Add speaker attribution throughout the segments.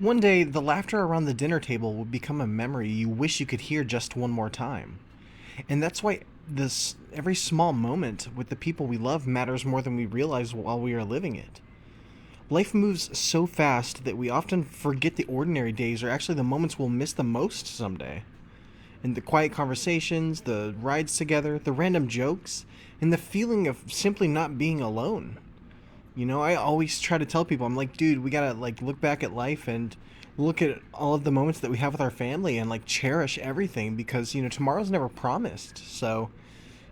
Speaker 1: One day, the laughter around the dinner table will become a memory you wish you could hear just one more time. And that's why this every small moment with the people we love matters more than we realize while we are living it. Life moves so fast that we often forget the ordinary days are actually the moments we'll miss the most someday. And the quiet conversations, the rides together, the random jokes, and the feeling of simply not being alone. I always try to tell people, I'm like, dude, we gotta look back at life and look at all of the moments that we have with our family and cherish everything because tomorrow's never promised. So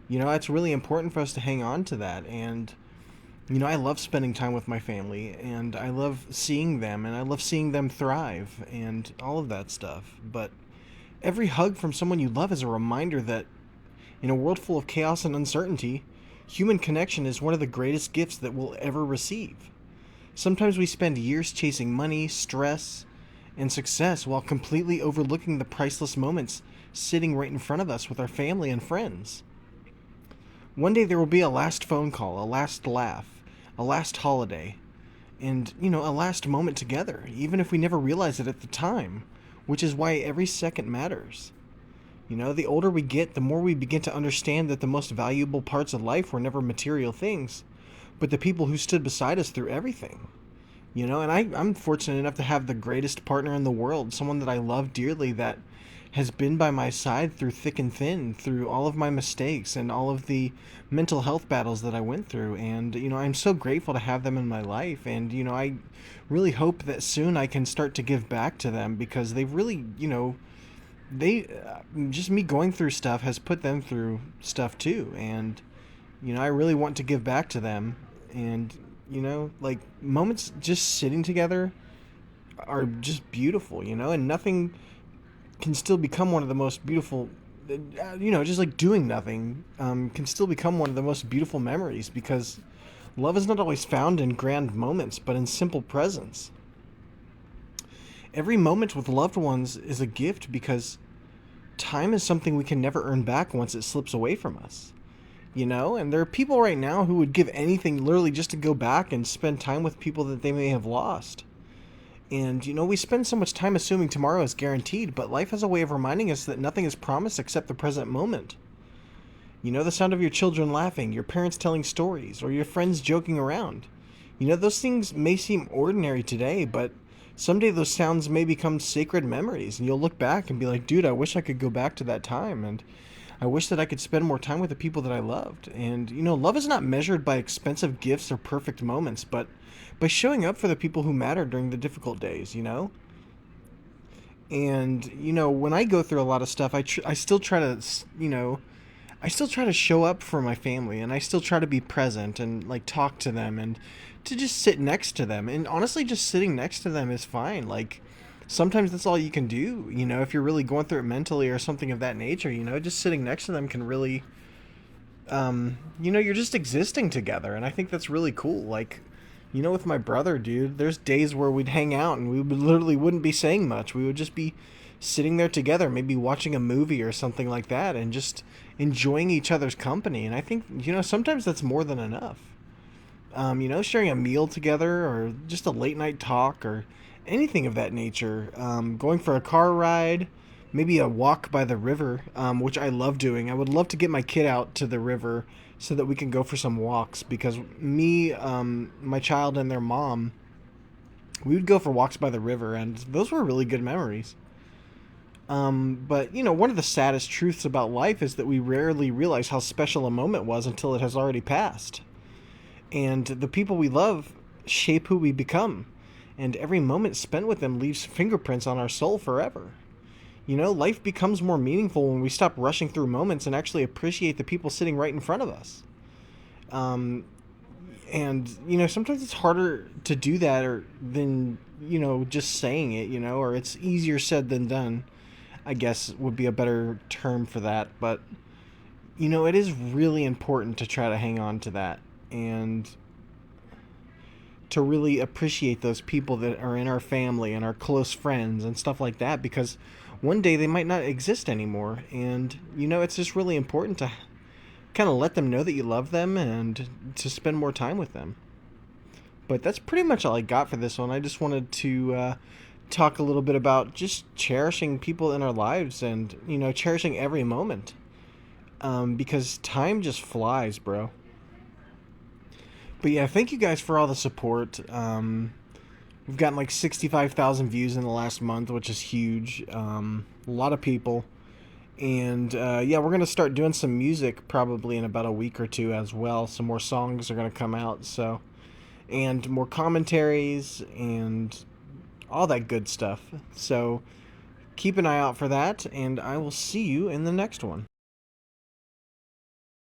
Speaker 1: it's really important for us to hang on to that. And I love spending time with my family, and I love seeing them, and I love seeing them thrive, and all of that stuff. But every hug from someone you love is a reminder that in a world full of chaos and uncertainty, human connection is one of the greatest gifts that we'll ever receive. Sometimes we spend years chasing money, stress, and success while completely overlooking the priceless moments sitting right in front of us with our family and friends. One day there will be a last phone call, a last laugh, a last holiday, and, a last moment together, even if we never realize it at the time, which is why every second matters. The older we get, the more we begin to understand that the most valuable parts of life were never material things, but the people who stood beside us through everything. And I'm fortunate enough to have the greatest partner in the world, someone that I love dearly that has been by my side through thick and thin, through all of my mistakes and all of the mental health battles that I went through. And, I'm so grateful to have them in my life. And, I really hope that soon I can start to give back to them because they've really, they just me going through stuff has put them through stuff too. And, I really want to give back to them. And, moments just sitting together are just beautiful, and nothing can still become one of the most beautiful, just doing nothing can still become one of the most beautiful memories because love is not always found in grand moments, but in simple presence. Every moment with loved ones is a gift because time is something we can never earn back once it slips away from us. And there are people right now who would give anything literally just to go back and spend time with people that they may have lost. And, we spend so much time assuming tomorrow is guaranteed, but life has a way of reminding us that nothing is promised except the present moment. The sound of your children laughing, your parents telling stories, or your friends joking around. Those things may seem ordinary today, but someday those sounds may become sacred memories, and you'll look back and be like, dude, I wish I could go back to that time, and I wish that I could spend more time with the people that I loved. And, love is not measured by expensive gifts or perfect moments, but by showing up for the people who matter during the difficult days. And, when I go through a lot of stuff, I still try to, I still try to show up for my family, and I still try to be present and, talk to them and to just sit next to them. And honestly, just sitting next to them is fine. Sometimes that's all you can do, if you're really going through it mentally or something of that nature, just sitting next to them can really, you're just existing together. And I think that's really cool. With my brother, dude, there's days where we'd hang out and we would literally wouldn't be saying much. We would just be sitting there together, maybe watching a movie or something like that and just enjoying each other's company. And I think, sometimes that's more than enough. Sharing a meal together or just a late night talk or anything of that nature, going for a car ride, maybe a walk by the river, which I love doing. I would love to get my kid out to the river so that we can go for some walks because me, my child and their mom, we would go for walks by the river and those were really good memories. But one of the saddest truths about life is that we rarely realize how special a moment was until it has already passed. And the people we love shape who we become. And every moment spent with them leaves fingerprints on our soul forever. Life becomes more meaningful when we stop rushing through moments and actually appreciate the people sitting right in front of us. And, sometimes it's harder to do that than, just saying it, or it's easier said than done, I guess would be a better term for that. But, it is really important to try to hang on to that and to really appreciate those people that are in our family and our close friends and stuff like that because one day they might not exist anymore. And, it's just really important to kind of let them know that you love them and to spend more time with them. But that's pretty much all I got for this one. I just wanted to talk a little bit about just cherishing people in our lives and, cherishing every moment. Because time just flies, bro. But yeah, thank you guys for all the support. We've gotten like 65,000 views in the last month, which is huge. A lot of people. And yeah, we're going to start doing some music probably in about a week or two as well. Some more songs are going to come out. So, and more commentaries and all that good stuff. So keep an eye out for that, and I will see you in the next one.